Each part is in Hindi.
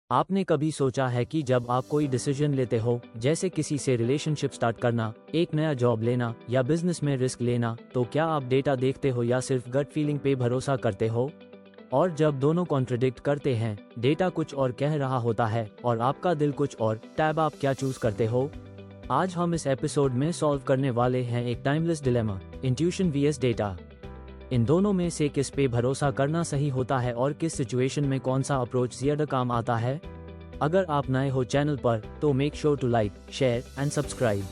आपने कभी सोचा है कि जब आप कोई डिसीजन लेते हो, जैसे किसी से रिलेशनशिप स्टार्ट करना, एक नया जॉब लेना या बिजनेस में रिस्क लेना, तो क्या आप डेटा देखते हो या सिर्फ गट फीलिंग पे भरोसा करते हो? और जब दोनों कॉन्ट्रडिक्ट करते हैं, डेटा कुछ और कह रहा होता है और आपका दिल कुछ और, तब आप क्या चूज करते हो? आज हम इस एपिसोड में सॉल्व करने वाले हैं एक timeless dilemma, intuition V S data. इन दोनों में से किस पे भरोसा करना सही होता है और किस सिचुएशन में कौन सा अप्रोच ज्यादा काम आता है? अगर आप नए हो चैनल पर तो make sure to like, share and subscribe.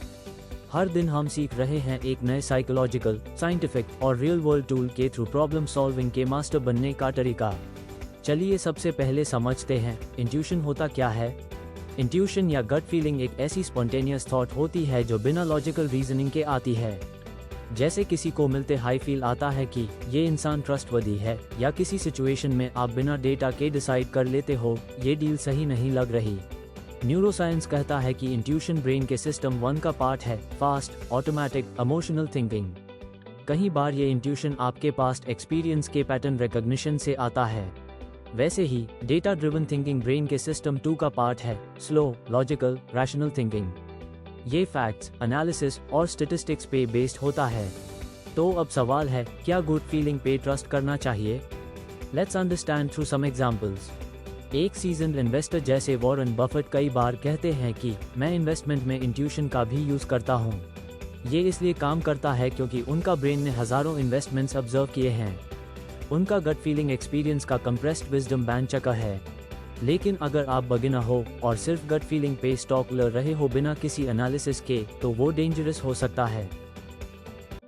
हर दिन हम सीख रहे हैं एक नए साइकोलॉजिकल, साइंटिफिक और रियल वर्ल्ड टूल के थ्रू प्रॉब्लम सॉल्विंग के मास्टर बनने का तरीका। चलिए सबसे पहले समझते हैं, इंट्यूशन होता क्या है। इंट्यूशन या गट फीलिंग एक ऐसी स्पॉन्टेनियस थॉट होती है जो बिना लॉजिकल रीजनिंग के आती है। जैसे किसी को मिलते हाई फील आता है कि ये इंसान ट्रस्टवर्दी है, या किसी सिचुएशन में आप बिना डेटा के डिसाइड कर लेते हो ये डील सही नहीं लग रही। न्यूरोसाइंस कहता है कि इंट्यूशन ब्रेन के सिस्टम 1 का पार्ट है, फास्ट, ऑटोमेटिक, इमोशनल थिंकिंग। कई बार ये इंट्यूशन आपके पास्ट एक्सपीरियंस के पैटर्न रिकॉग्निशन से आता है। वैसे ही डेटा ड्रिवन थिंकिंग ब्रेन के सिस्टम 2 का पार्ट है, स्लो, लॉजिकल, रैशनल थिंकिंग। ये फैक्ट्स, एनालिसिस और स्टैटिस्टिक्स पे बेस्ड होता है। तो अब सवाल है, क्या गुड फीलिंग पे ट्रस्ट करना चाहिए? Let's understand through some examples. एक सीजन्ड इन्वेस्टर जैसे वॉरेन बफेट कई बार कहते हैं कि मैं इन्वेस्टमेंट में इंट्यूशन का भी यूज करता हूँ। ये इसलिए काम करता है क्योंकि उनका ब्रेन ने हजारों इन्वेस्टमेंट्स ऑब्जर्व किए हैं। उनका गट फीलिंग एक्सपीरियंस का कंप्रेस्ड विजडम बैंड चक्कर है। लेकिन अगर आप बिगिनर हो और सिर्फ गट फीलिंग पे स्टॉक ले रहे हो बिना किसी एनालिसिस के, तो वो डेंजरस हो सकता है।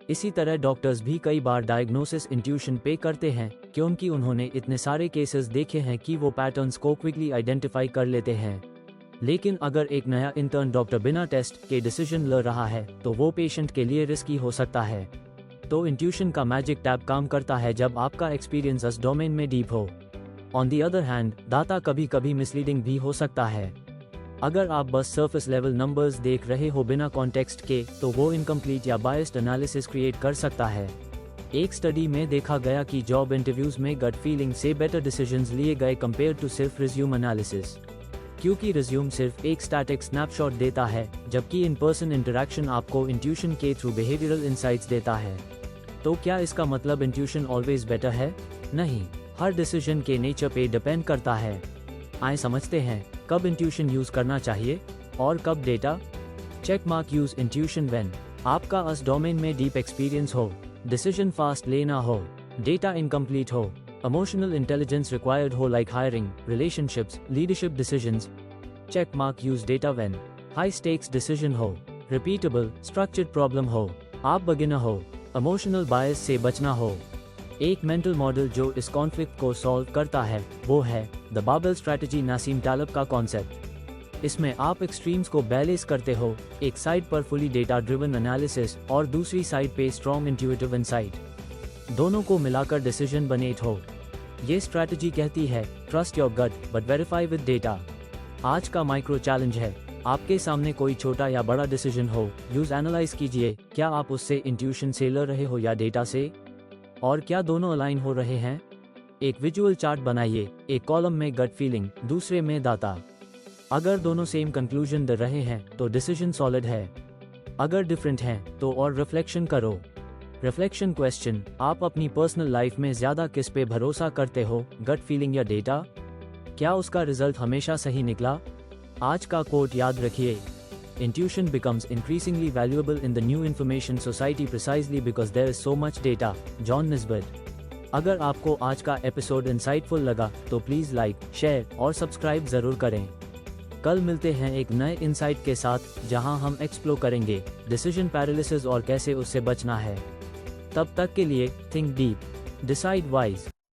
इसी तरह डॉक्टर्स भी कई बार डायग्नोसिस इंट्यूशन पे करते हैं क्योंकि उन्होंने इतने सारे केसेस देखे हैं कि वो पैटर्न्स को क्विकली आइडेंटिफाई कर लेते हैं। लेकिन अगर एक नया इंटर्न डॉक्टर बिना टेस्ट के डिसीजन ले रहा है, तो वो पेशेंट के लिए रिस्की हो सकता है। तो इंट्यूशन का मैजिक टैब काम करता है जब आपका एक्सपीरियंस उस डोमेन में डीप हो। On the other hand, data कभी कभी मिसलीडिंग भी हो सकता है। अगर आप बस सरफेस लेवल नंबर्स देख रहे हो बिना कॉन्टेक्स्ट के, तो वो इनकम्प्लीट या बायस्ड एनालिसिस क्रिएट कर सकता है। एक स्टडी में देखा गया कि जॉब इंटरव्यूज में गट फीलिंग से बेटर डिसीजंस लिए गए कंपेयर टू सिर्फ रिज्यूम एनालिसिस, क्योंकि रिज्यूम सिर्फ एक स्टैटिक स्नैपशॉट देता है, जबकि इन पर्सन इंटरेक्शन आपको इंट्यूशन के थ्रू बिहेवियरल इंसाइट्स देता है। तो क्या इसका मतलब इंट्यूशन ऑलवेज बेटर है? नहीं, हर डिसीजन के नेचर पे डिपेंड करता है। आइए समझते हैं, कब इंट्यूशन यूज करना चाहिए और कब data. Check mark use intuition when आपका उस डोमेन में डीप एक्सपीरियंस हो, डिसीजन फास्ट लेना हो, डेटा इनकम्प्लीट हो, इमोशनल इंटेलिजेंस रिक्वायर्ड हो like hiring, relationships, leadership decisions. Check mark use data when high stakes decision हो, रिपीटेबल, स्ट्रक्चर्ड प्रॉब्लम हो, आप बिगिनर हो, इमोशनल बायस से बचना हो। एक मेंटल मॉडल जो इस कॉन्फ्लिक्ट को सॉल्व करता है वो है द बाबेल स्ट्रैटेजी, नासिम तालब का कॉन्सेप्ट। इसमें आप एक्सट्रीम्स को बैलेंस करते हो, एक साइड पर फुली डेटा ड्रिवन एनालिसिस और दूसरी साइड पे स्ट्रॉन्ग इंट्यूटिव इनसाइट। दोनों को मिलाकर डिसीजन बनेट हो। ये स्ट्रैटेजी कहती है, trust your gut but verify with data. आज का माइक्रो चैलेंज है, आपके सामने कोई छोटा या बड़ा डिसीजन हो, यूज एनालाइज कीजिए, क्या आप उससे इंट्यूशन से लड़ रहे हो या डेटा से, और क्या दोनों अलाइन हो रहे हैं। एक विजुअल चार्ट बनाइए, एक कॉलम में गट फीलिंग, दूसरे में डाटा। अगर दोनों सेम कंक्लूजन दे रहे हैं तो डिसीजन सॉलिड है। अगर डिफरेंट हैं तो और रिफ्लेक्शन करो। रिफ्लेक्शन क्वेश्चन, आप अपनी पर्सनल लाइफ में ज्यादा किस पे भरोसा करते हो, गट फीलिंग या डेटा? क्या उसका रिजल्ट हमेशा सही निकला? आज का कोट याद रखिए, intuition becomes increasingly valuable in the new information society precisely because there is so much data. John Naisbitt. अगर आपको आज का एपिसोड इंसाइटफुल लगा तो प्लीज लाइक, शेयर और सब्सक्राइब जरूर करें। कल मिलते हैं एक नए इंसाइट के साथ जहां हम एक्सप्लोर करेंगे डिसीजन पैरालिसिस और कैसे उससे बचना है। तब तक के लिए थिंक डीप, डिसाइड वाइज।